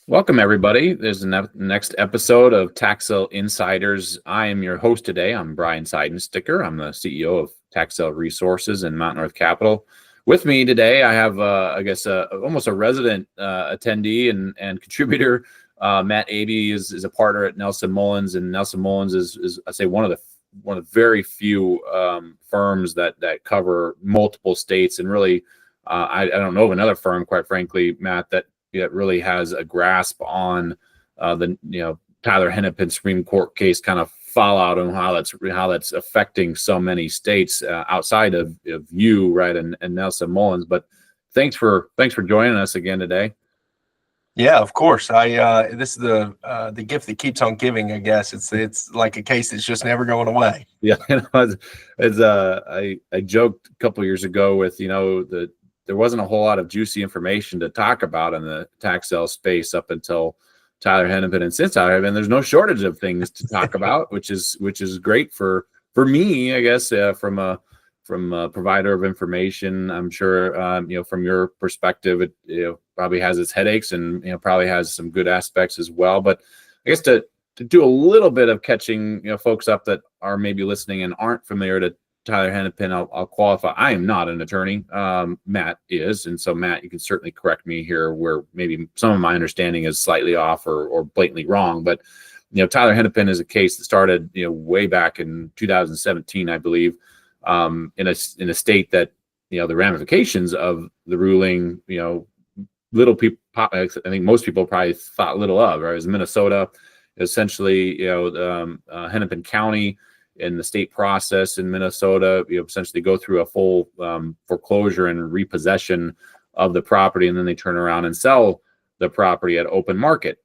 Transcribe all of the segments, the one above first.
Welcome, everybody. There's the next episode of Tax Sale Insiders. I am your host today. I'm Brian Seidensticker. I'm the CEO of Tax Sale Resources and Mountain North Capital. With me today, I have, almost a resident attendee and contributor. Matt Abee is a partner at Nelson Mullins, and Nelson Mullins is I say one of the very few firms that cover multiple states, and really, I don't know of another firm, quite frankly, Matt, that really has a grasp on the Tyler Hennepin Supreme Court case kind of fallout and how that's affecting so many states outside of you, right, and Nelson Mullins. But thanks for joining us again today. Yeah, of course. This is the gift that keeps on giving. I guess it's like a case that's just never going away. Yeah, I joked a couple years ago with that there wasn't a whole lot of juicy information to talk about in the tax sale space up until Tyler Hennepin, and since Tyler Hennepin, there's no shortage of things to talk about, which is great for me, I guess, from a provider of information. I'm sure from your perspective, it probably has its headaches and probably has some good aspects as well. But I guess to do a little bit of catching folks up that are maybe listening and aren't familiar to Tyler Hennepin, I'll qualify. I am not an attorney. Matt is. And so, Matt, you can certainly correct me here where maybe some of my understanding is slightly off or blatantly wrong. But, Tyler Hennepin is a case that started, way back in 2017, I believe, in a state that, the ramifications of the ruling, little people, I think most people probably thought little of, right? It was Minnesota, essentially, Hennepin County, in the state process in Minnesota, essentially go through a full foreclosure and repossession of the property, and then they turn around and sell the property at open market.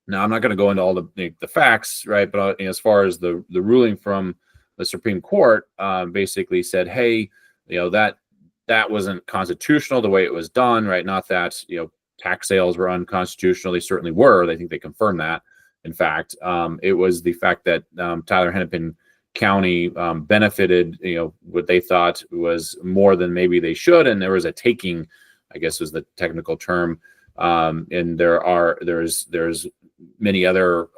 Now, I'm not going to go into all the facts, right? But as far as the ruling from the Supreme Court, basically said, hey, that wasn't constitutional the way it was done, right? Not that tax sales were unconstitutional; they certainly were. I think they confirmed that. In fact, it was the fact that Tyler Hennepin County benefited, what they thought was more than maybe they should, and there was a taking, I guess was the technical term. And there's many other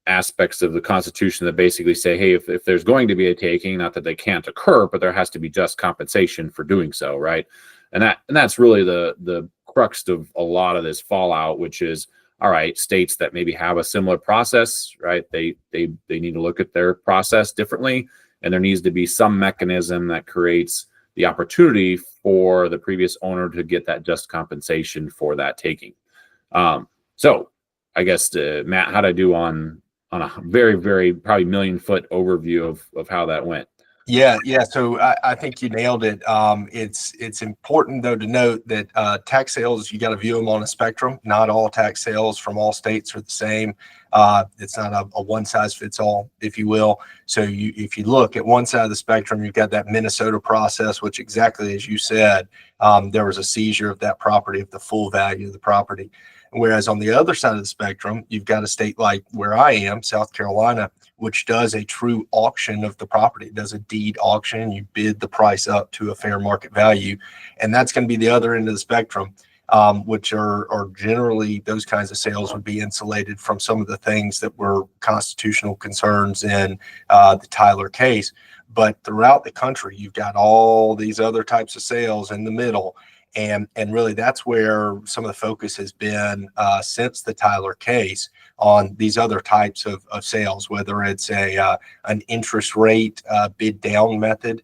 aspects of the Constitution that basically say, hey, if there's going to be a taking, not that they can't occur, but there has to be just compensation for doing so, right? And that's really the crux of a lot of this fallout, which is, all right, states that maybe have a similar process, right? They need to look at their process differently, and there needs to be some mechanism that creates the opportunity for the previous owner to get that just compensation for that taking. So I guess, Matt, how'd I do on a very, very probably million-foot overview of how that went? Yeah. So I think you nailed it. It's important, though, to note that tax sales, you got to view them on a spectrum. Not all tax sales from all states are the same. It's not a one-size-fits-all, if you will. So if you look at one side of the spectrum, you've got that Minnesota process, which exactly as you said, there was a seizure of that property, of the full value of the property. Whereas on the other side of the spectrum, you've got a state like where I am, South Carolina, which does a true auction of the property. It does a deed auction. You bid the price up to a fair market value. And that's going to be the other end of the spectrum, which are generally, those kinds of sales would be insulated from some of the things that were constitutional concerns in the Tyler case. But throughout the country, you've got all these other types of sales in the middle. And really, that's where some of the focus has been since the Tyler case on these other types of sales, whether it's an interest rate bid down method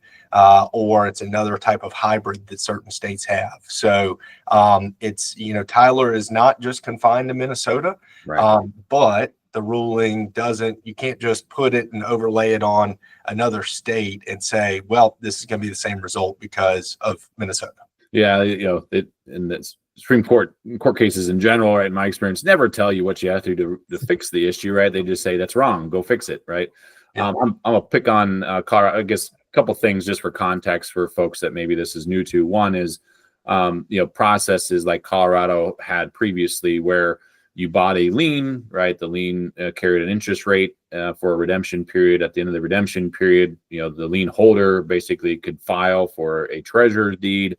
or it's another type of hybrid that certain states have. So it's, Tyler is not just confined to Minnesota, right. But the ruling doesn't, you can't just put it and overlay it on another state and say, well, this is going to be the same result because of Minnesota. Yeah, in the Supreme Court cases in general, right, in my experience, never tell you what you have to do to fix the issue, right? They just say that's wrong, go fix it, right? Yeah. I'm gonna pick on Colorado. I guess a couple things just for context for folks that maybe this is new to. One is, processes like Colorado had previously where you bought a lien, right? The lien carried an interest rate for a redemption period. At the end of the redemption period, the lien holder basically could file for a treasurer's deed.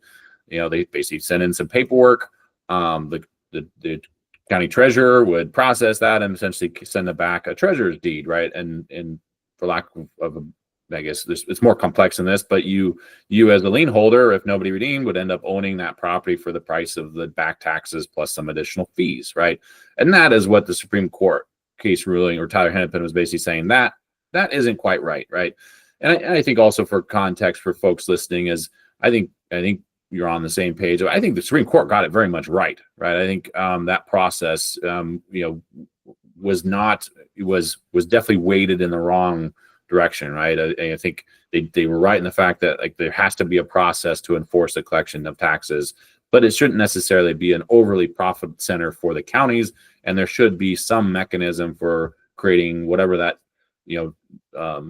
They basically sent in some paperwork. The county treasurer would process that and essentially send it back a treasurer's deed, right? And for lack of I guess it's more complex than this, but you as a lien holder, if nobody redeemed, would end up owning that property for the price of the back taxes plus some additional fees, right? And that is what the Supreme Court case ruling, or Tyler Hennepin was basically saying that isn't quite right, right? And I think also for context for folks listening is I think you're on the same page. I think the Supreme Court got it very much right? I think that process, was definitely weighted in the wrong direction, right? I think they were right in the fact that like there has to be a process to enforce the collection of taxes, but it shouldn't necessarily be an overly profit center for the counties, and there should be some mechanism for creating whatever that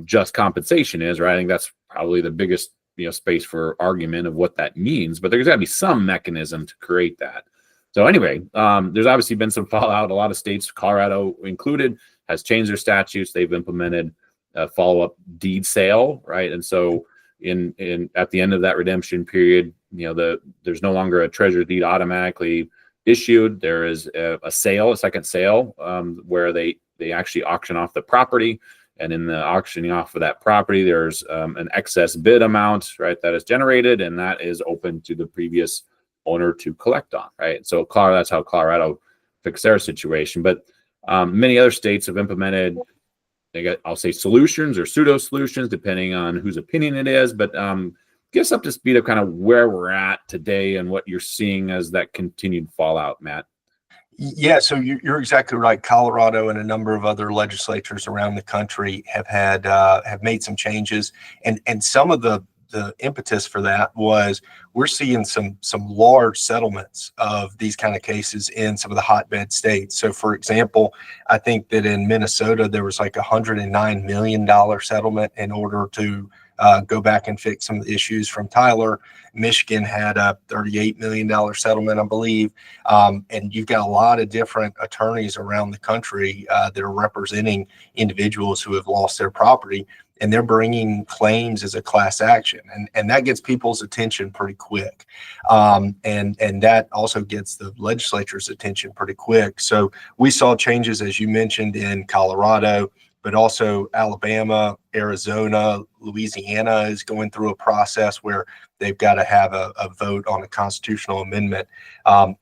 just compensation is, right? I think that's probably the biggest space for argument of what that means, but there's got to be some mechanism to create that. So anyway, there's obviously been some fallout. A lot of states, Colorado included, has changed their statutes. They've implemented a follow-up deed sale, right? And so in at the end of that redemption period, there's no longer a treasurer deed automatically issued. There is a second sale, where they actually auction off the property. And in the auctioning off of that property, there's an excess bid amount, right, that is generated, and that is open to the previous owner to collect on, right? So that's how Colorado fixed their situation. But many other states have implemented, I'll say solutions or pseudo solutions, depending on whose opinion it is. But get us up to speed of kind of where we're at today and what you're seeing as that continued fallout, Matt. Yeah, so you're exactly right. Colorado and a number of other legislatures around the country have made some changes, and some of the impetus for that was we're seeing some large settlements of these kind of cases in some of the hotbed states. So, for example, I think that in Minnesota there was like $109 million settlement in order to go back and fix some of the issues from Tyler. Michigan had a $38 million settlement, I believe. And you've got a lot of different attorneys around the country that are representing individuals who have lost their property, and they're bringing claims as a class action. And that gets people's attention pretty quick. And that also gets the legislature's attention pretty quick. So we saw changes, as you mentioned, in Colorado, but also Alabama, Arizona, Louisiana is going through a process where they've got to have a vote on a constitutional amendment.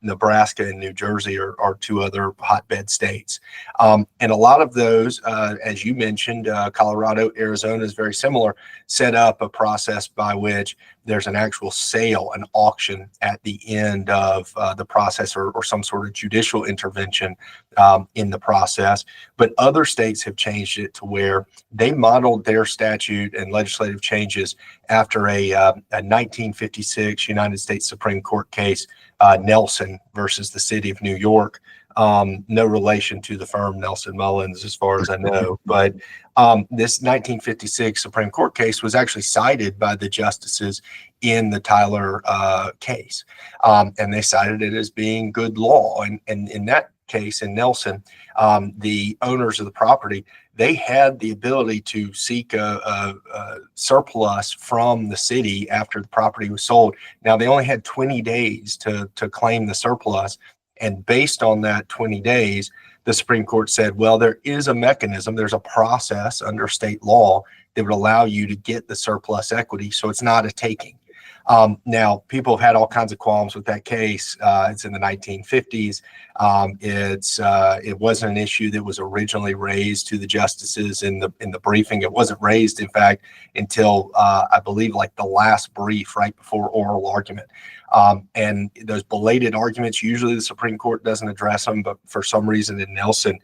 Nebraska and New Jersey are two other hotbed states. And a lot of those, as you mentioned, Colorado, Arizona is very similar, set up a process by which there's an actual sale, an auction at the end of the process, or some sort of judicial intervention in the process. But other states have changed it to where they modeled their statute and legislative changes after a 1956 United States Supreme Court case, Nelson versus the city of New York. No relation to the firm Nelson Mullins, as far as I know. But this 1956 Supreme Court case was actually cited by the justices in the Tyler case. And they cited it as being good law. And in that case, in Nelson, the owners of the property, they had the ability to seek a surplus from the city after the property was sold. Now, they only had 20 days to claim the surplus. And based on that 20 days, the Supreme Court said, well, there is a mechanism, there's a process under state law that would allow you to get the surplus equity. So it's not a taking. Now, people have had all kinds of qualms with that case. It's in the 1950s. It wasn't an issue that was originally raised to the justices in the briefing. It wasn't raised, in fact, until I believe like the last brief right before oral argument. And those belated arguments, usually the Supreme Court doesn't address them, but for some reason in Nelson,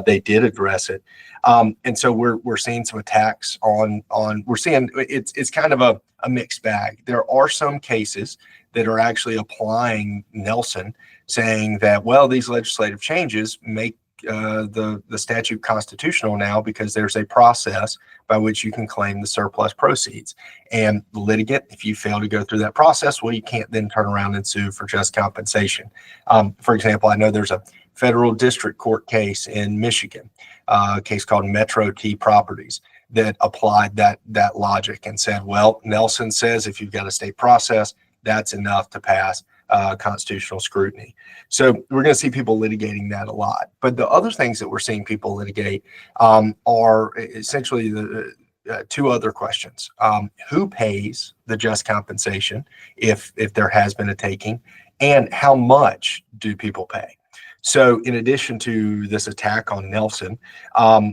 they did address it. And so we're seeing some attacks we're seeing it's kind of a mixed bag. There are some cases that are actually applying Nelson, saying that, well, these legislative changes make the statute constitutional now because there's a process by which you can claim the surplus proceeds. And the litigant, if you fail to go through that process, well, you can't then turn around and sue for just compensation. For example, I know there's a federal district court case in Michigan, a case called Metro T Properties, that applied that logic and said, well, Nelson says if you've got a state process, that's enough to pass constitutional scrutiny. So we're going to see people litigating that a lot. But the other things that we're seeing people litigate are essentially the two other questions. Who pays the just compensation if there has been a taking, and how much do people pay? So in addition to this attack on Nelson,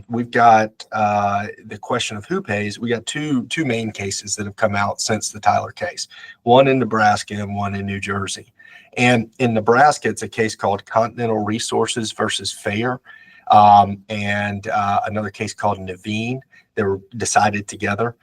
we've got the question of who pays. We got two main cases that have come out since the Tyler case, one in Nebraska and one in New Jersey. And in Nebraska, it's a case called Continental Resources versus Fair, and another case called Lien. They were decided together.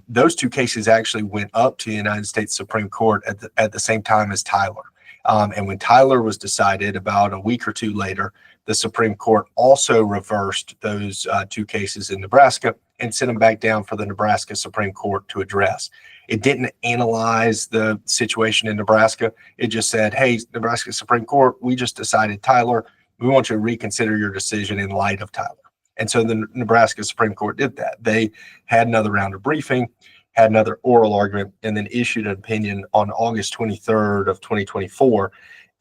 Those two cases actually went up to the United States Supreme Court at the same time as Tyler. And when Tyler was decided about a week or two later, the Supreme Court also reversed those two cases in Nebraska and sent them back down for the Nebraska Supreme Court to address. It didn't analyze the situation in Nebraska. It just said, hey, Nebraska Supreme Court, we just decided Tyler. We want you to reconsider your decision in light of Tyler. And so the Nebraska Supreme Court did that. They had another round of briefing, had another oral argument, and then issued an opinion on August 23rd of 2024.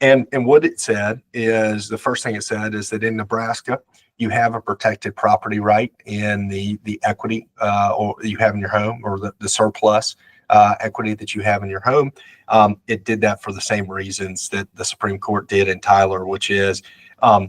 And what it said is, the first thing it said is that in Nebraska, you have a protected property right in the equity or you have in your home, or the surplus equity that you have in your home. It did that for the same reasons that the Supreme Court did in Tyler, which is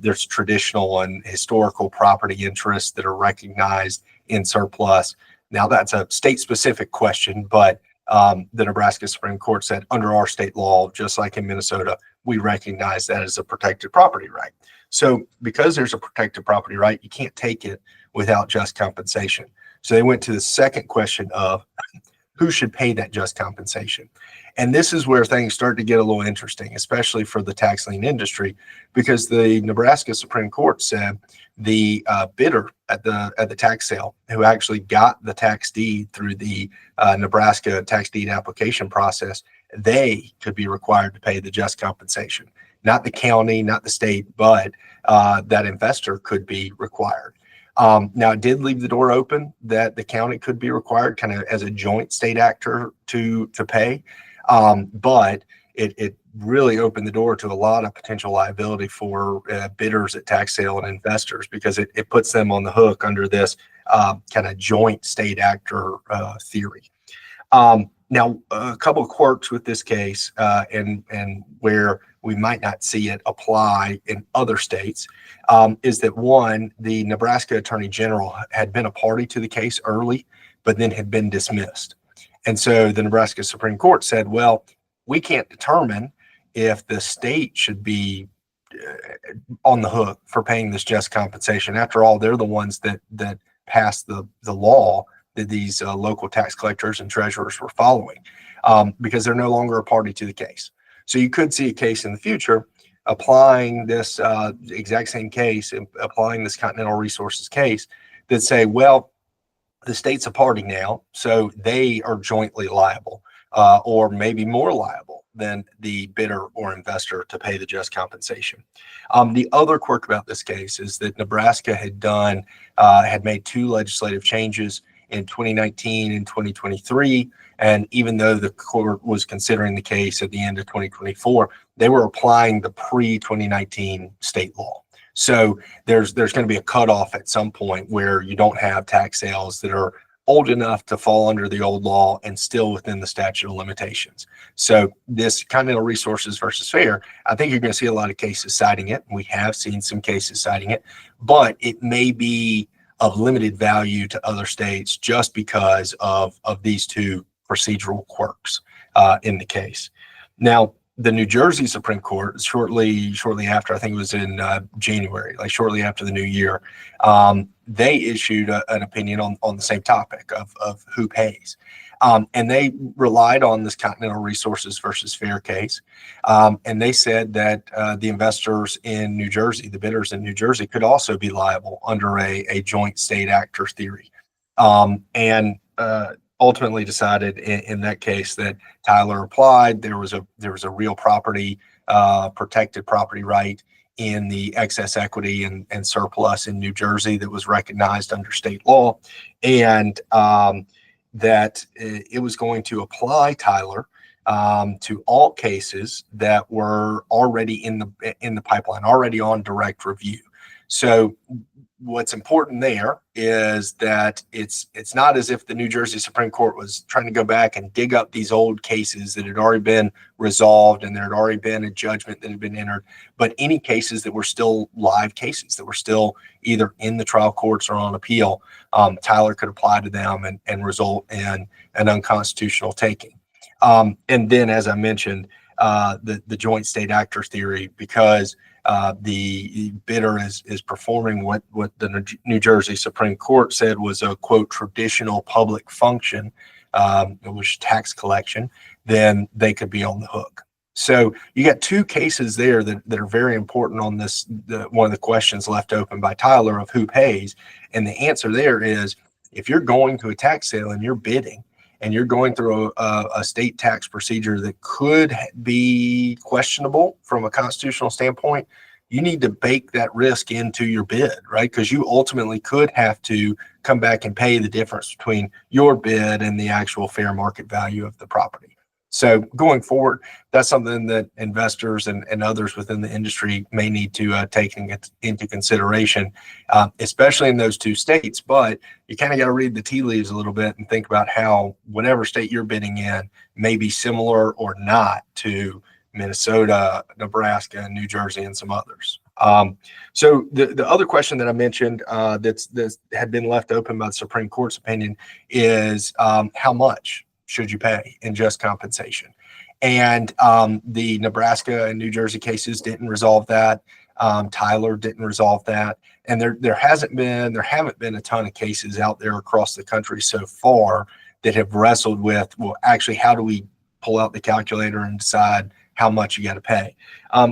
there's traditional and historical property interests that are recognized in surplus. Now, that's a state-specific question, but the Nebraska Supreme Court said under our state law, just like in Minnesota, we recognize that as a protected property right. So because there's a protected property right, you can't take it without just compensation. So they went to the second question of who should pay that just compensation. And this is where things start to get a little interesting, especially for the tax lien industry, because the Nebraska Supreme Court said the bidder at the tax sale, who actually got the tax deed through the Nebraska tax deed application process, they could be required to pay the just compensation. Not the county, not the state, but that investor could be required. Now, it did leave the door open that the county could be required kind of as a joint state actor to pay. But it really opened the door to a lot of potential liability for bidders at tax sale and investors, because it puts them on the hook under this kind of joint state actor theory. Now, a couple of quirks with this case and where we might not see it apply in other states is that, one, the Nebraska Attorney General had been a party to the case early, but then had been dismissed. And so the Nebraska Supreme Court said, well, we can't determine if the state should be on the hook for paying this just compensation. After all, they're the ones that passed the law that these local tax collectors and treasurers were following, because they're no longer a party to the case. So you could see a case in the future applying this exact same case, applying this Continental Resources case, that say, well, the state's a party now, so they are jointly liable, or maybe more liable than the bidder or investor to pay the just compensation. The other quirk about this case is that Nebraska had made two legislative changes in 2019 and 2023. And even though the court was considering the case at the end of 2024, they were applying the pre-2019 state law. So there's going to be a cutoff at some point where you don't have tax sales that are old enough to fall under the old law and still within the statute of limitations. So this Continental Resources versus Fair, I think you're going to see a lot of cases citing it. We have seen some cases citing it, but it may be of limited value to other states just because of these two procedural quirks in the case. Now, the New Jersey Supreme Court, shortly after, I think it was in January, like shortly after the new year, they issued an opinion on the same topic of who pays. And they relied on this Continental Resources versus Fair case. And they said that the investors in New Jersey, the bidders in New Jersey, could also be liable under a joint state actor theory. And ultimately decided in that case that Tyler applied. There was a real property, protected property right in the excess equity and surplus in New Jersey that was recognized under state law, and that it was going to apply Tyler to all cases that were already in the pipeline, already on direct review. So what's important there is that it's not as if the New Jersey Supreme Court was trying to go back and dig up these old cases that had already been resolved and there had already been a judgment that had been entered, but any cases that were still live cases that were still either in the trial courts or on appeal, Tyler could apply to them and result in an unconstitutional taking. And then, as I mentioned, the joint state actor theory, because the bidder is performing what the New Jersey Supreme Court said was a, quote, traditional public function, which tax collection, then they could be on the hook. So you got two cases there that are very important on this. One of the questions left open by Tyler of who pays. And the answer there is, if you're going to a tax sale and you're bidding, and you're going through a state tax procedure that could be questionable from a constitutional standpoint, you need to bake that risk into your bid, right? Because you ultimately could have to come back and pay the difference between your bid and the actual fair market value of the property. So going forward, that's something that investors and others within the industry may need to take into consideration, especially in those two states. But you kind of got to read the tea leaves a little bit and think about how whatever state you're bidding in may be similar or not to Minnesota, Nebraska, and New Jersey, and some others. So the other question that I mentioned that's had been left open by the Supreme Court's opinion is how much should you pay in just compensation? And the Nebraska and New Jersey cases didn't resolve that. Tyler didn't resolve that. And there haven't been a ton of cases out there across the country so far that have wrestled with, well, actually, how do we pull out the calculator and decide how much you got to pay?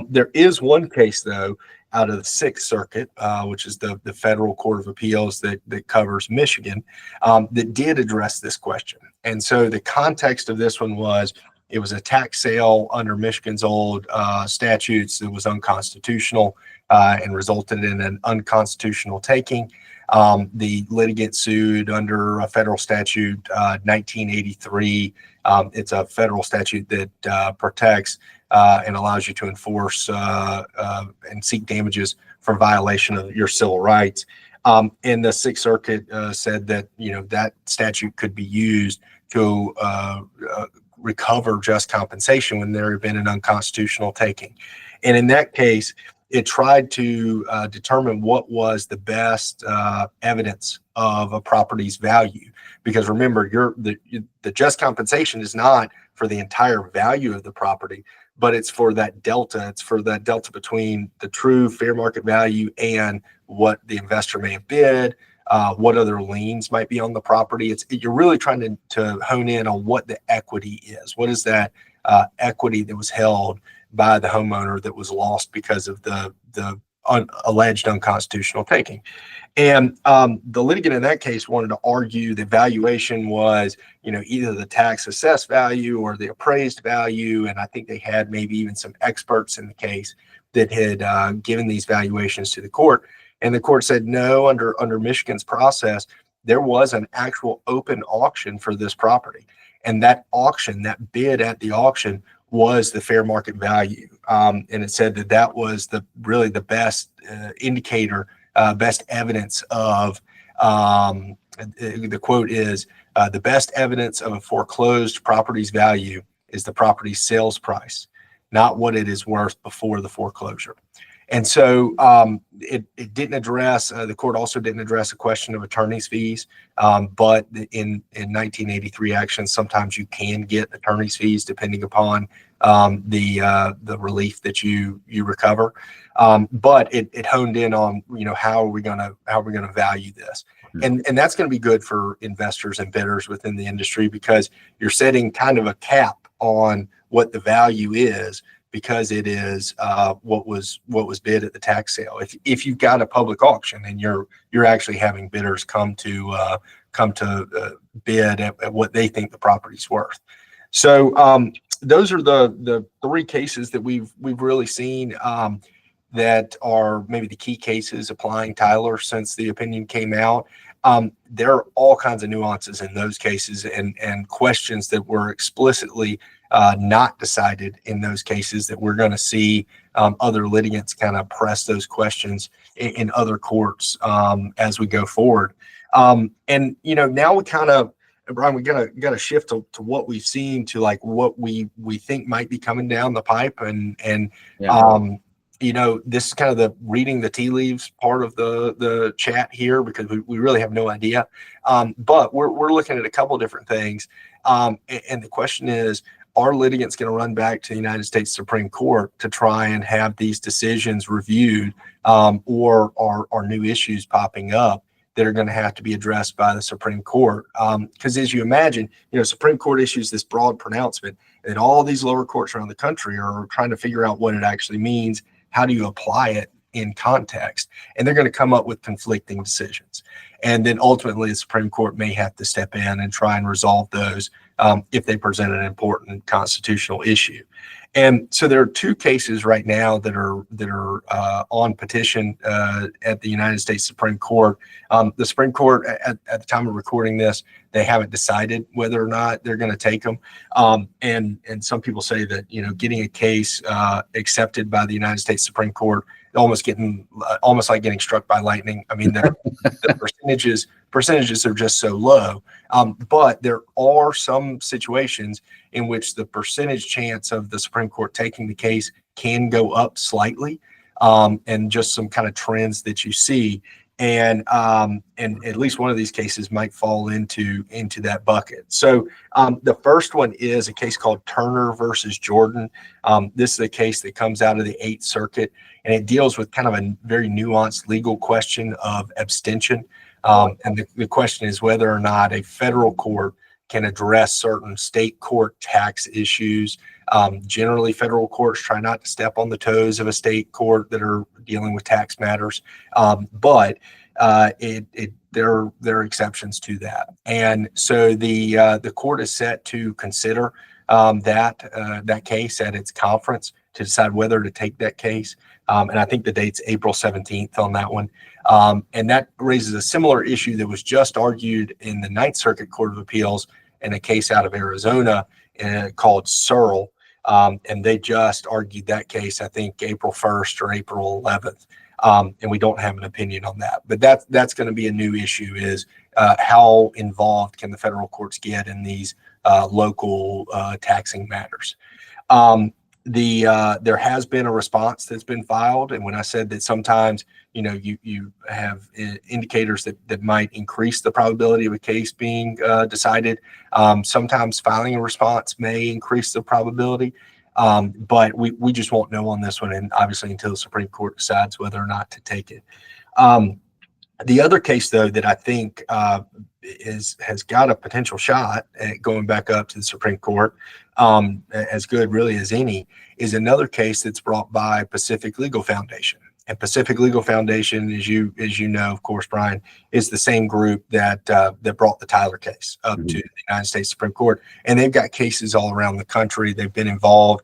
There is one case, though, out of the Sixth Circuit, which is the federal court of appeals that covers Michigan, that did address this question. And so the context of this one was, it was a tax sale under Michigan's old statutes that was unconstitutional and resulted in an unconstitutional taking. The litigant sued under a federal statute, 1983. It's a federal statute that protects and allows you to enforce and seek damages for violation of your civil rights. And the Sixth Circuit said that, that statute could be used to recover just compensation when there had been an unconstitutional taking. And in that case, it tried to determine what was the best evidence of a property's value. Because remember, the just compensation is not for the entire value of the property, but it's for that delta. It's for that delta between the true fair market value and what the investor may have bid, what other liens might be on the property. You're really trying to hone in on what the equity is. What is that equity that was held by the homeowner that was lost because of the alleged unconstitutional taking? And the litigant in that case wanted to argue the valuation was, either the tax assessed value or the appraised value. And I think they had maybe even some experts in the case that had given these valuations to the court. And the court said, no, under Michigan's process, there was an actual open auction for this property. And that auction, that bid at the auction, was the fair market value. And it said that was really the best indicator, best evidence of, the quote is, the best evidence of a foreclosed property's value is the property's sales price, not what it is worth before the foreclosure. And so it didn't address, the court also didn't address a question of attorney's fees, but in 1983 actions, sometimes you can get attorney's fees depending upon the relief that you recover. But it honed in on, how are we going to value this? And that's going to be good for investors and bidders within the industry, because you're setting kind of a cap on what the value is, because it is what was bid at the tax sale. If you've got a public auction and you're actually having bidders come to bid at what they think the property's worth. So those are the three cases that we've really seen that are maybe the key cases applying Tyler since the opinion came out. There are all kinds of nuances in those cases and questions that were explicitly not decided in those cases, that we're going to see other litigants kind of press those questions in other courts as we go forward. And now we kind of, Brian, we gotta shift to what we've seen, to like what we think might be coming down the pipe, and this is kind of the reading the tea leaves part of the chat here, because we really have no idea. But we're looking at a couple different things, and the question is, are litigants going to run back to the United States Supreme Court to try and have these decisions reviewed, or are new issues popping up that are going to have to be addressed by the Supreme Court? Because as you imagine, Supreme Court issues this broad pronouncement, and all these lower courts around the country are trying to figure out what it actually means. How do you apply it in context? And they're going to come up with conflicting decisions. And then ultimately the Supreme Court may have to step in and try and resolve those if they present an important constitutional issue. And so there are two cases right now that are on petition at the United States Supreme Court. The Supreme Court, at the time of recording this, they haven't decided whether or not they're going to take them. And some people say that getting a case accepted by the United States Supreme Court, almost like getting struck by lightning. I mean, the percentages are just so low. But there are some situations in which the percentage chance of the Supreme Court taking the case can go up slightly, and just some kind of trends that you see. And at least one of these cases might fall into that bucket. So the first one is a case called Turner versus Jordan. This is a case that comes out of the Eighth Circuit, and it deals with kind of a very nuanced legal question of abstention. And the question is whether or not a federal court can address certain state court tax issues. Generally, federal courts try not to step on the toes of a state court that are dealing with tax matters, but there are exceptions to that. And so the court is set to consider that case at its conference to decide whether to take that case. And I think the date's April 17th on that one. And that raises a similar issue that was just argued in the Ninth Circuit Court of Appeals in a case out of Arizona called Searle. And they just argued that case, I think, April 1st or April 11th. And we don't have an opinion on that. But that's going to be a new issue, is how involved can the federal courts get in these local taxing matters. There has been a response that's been filed, and when I said that sometimes you have indicators that might increase the probability of a case being decided, sometimes filing a response may increase the probability, but we just won't know on this one, and obviously until the Supreme Court decides whether or not to take it. The other case, though, that I think has got a potential shot at going back up to the Supreme Court, as good really as any, is another case that's brought by Pacific Legal Foundation. And Pacific Legal Foundation, as you know, of course, Brian, is the same group that brought the Tyler case up to the United States Supreme Court. And they've got cases all around the country. They've been involved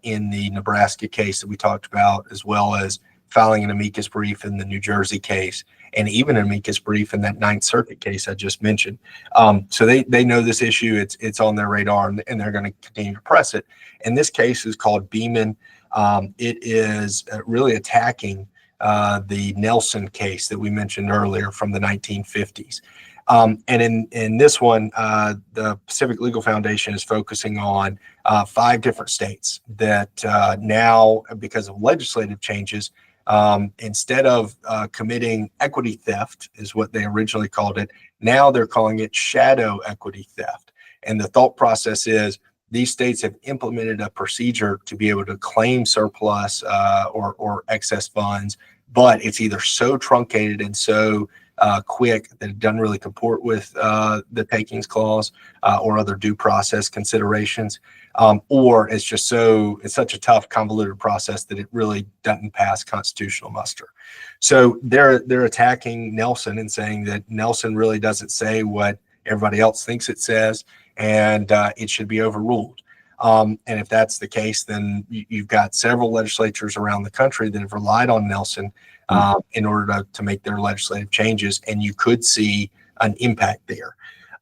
in the Nebraska case that we talked about, as well as filing an amicus brief in the New Jersey case, and even an amicus brief in that Ninth Circuit case I just mentioned. So they know this issue. It's on their radar, and they're going to continue to press it. And this case is called Beaman. It is really attacking the Nelson case that we mentioned earlier from the 1950s. And in this one, the Pacific Legal Foundation is focusing on 5 different states that now, because of legislative changes, instead of committing equity theft, is what they originally called it, now they're calling it shadow equity theft. And the thought process is these states have implemented a procedure to be able to claim surplus or excess funds, but it's either so truncated and so quick that it doesn't really comport with the takings clause or other due process considerations, or it's just it's such a tough, convoluted process that it really doesn't pass constitutional muster. So they're attacking Nelson and saying that Nelson really doesn't say what everybody else thinks it says, and it should be overruled. And if that's the case, then you've got several legislatures around the country that have relied on Nelson in order to make their legislative changes, and you could see an impact there.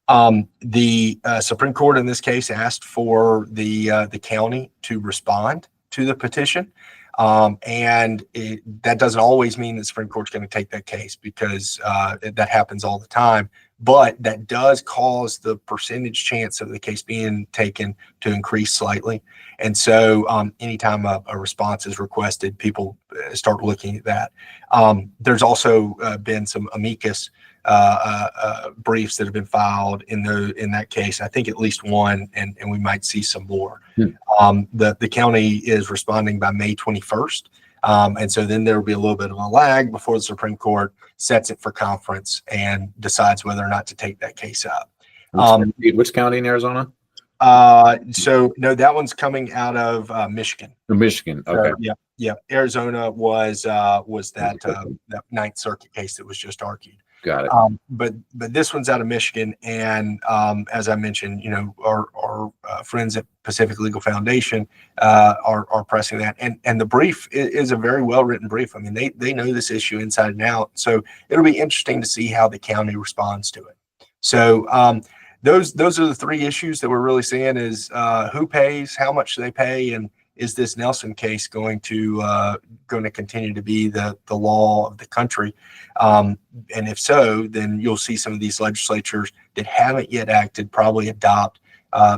The Supreme Court in this case asked for the county to respond to the petition. That doesn't always mean the Supreme Court's going to take that case, because that happens all the time. But that does cause the percentage chance of the case being taken to increase slightly. And so anytime a response is requested, people start looking at that. There's also been some amicus briefs that have been filed in that case. I think at least one, and we might see some more. The county is responding by May 21st. And so then there will be a little bit of a lag before the Supreme Court sets it for conference and decides whether or not to take that case up. Which county in Arizona? So no, that one's coming out of Michigan. Michigan. Okay. So, yeah. Arizona was that Ninth Circuit case that was just argued. Got it. But this one's out of Michigan, and as I mentioned, our friends at Pacific Legal Foundation are pressing that, and the brief is a very well written brief. I mean, they know this issue inside and out, so it'll be interesting to see how the county responds to it. So those are the three issues that we're really seeing: is who pays, how much they pay, and is this Nelson case going to continue to be the law of the country? And if so, then you'll see some of these legislatures that haven't yet acted probably adopt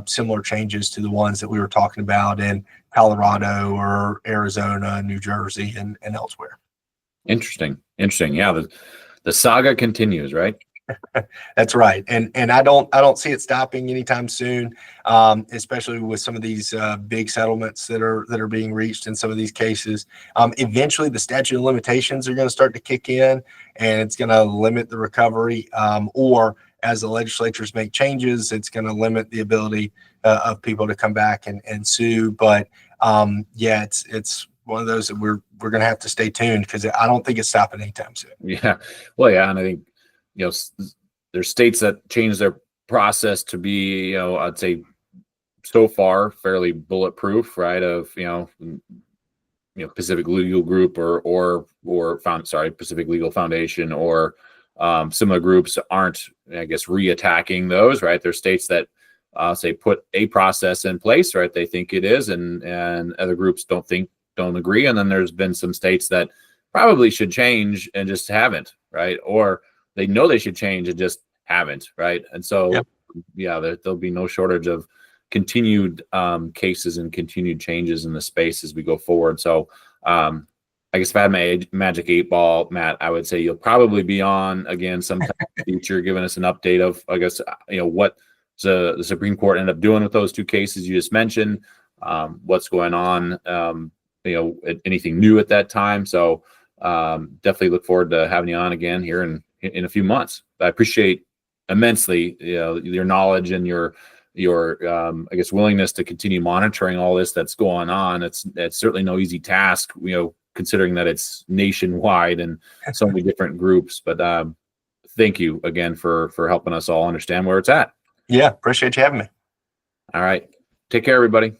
similar changes to the ones that we were talking about in Colorado or Arizona, New Jersey, and elsewhere. Interesting. Yeah, the saga continues, right? That's right, and I don't see it stopping anytime soon, especially with some of these big settlements that are being reached in some of these cases. Eventually, the statute of limitations are going to start to kick in, and it's going to limit the recovery. Or as the legislatures make changes, it's going to limit the ability of people to come back and sue. But yeah, it's one of those that we're going to have to stay tuned, because I don't think it's stopping anytime soon. Yeah, well, yeah, and I think, there's states that change their process to be, I'd say so far fairly bulletproof, right? Of, Pacific Legal Group or Pacific Legal Foundation or similar groups aren't, I guess, re-attacking those, right? There's states that say put a process in place, right? They think it is, and other groups don't agree. And then there's been some states that probably should change and just haven't, right? Or they know they should change and just haven't, right? And so, there'll be no shortage of continued cases and continued changes in the space as we go forward. So, I guess if I had my magic 8 ball, Matt, I would say you'll probably be on again sometime in the future, giving us an update of, I guess, what the Supreme Court ended up doing with those two cases you just mentioned, what's going on, anything new at that time. So, definitely look forward to having you on again here in a few months. I appreciate immensely, your knowledge and your I guess willingness to continue monitoring all this that's going on. It's certainly no easy task, considering that it's nationwide and so many different groups. But thank you again for helping us all understand where it's at. Yeah, appreciate you having me. All right, take care, everybody.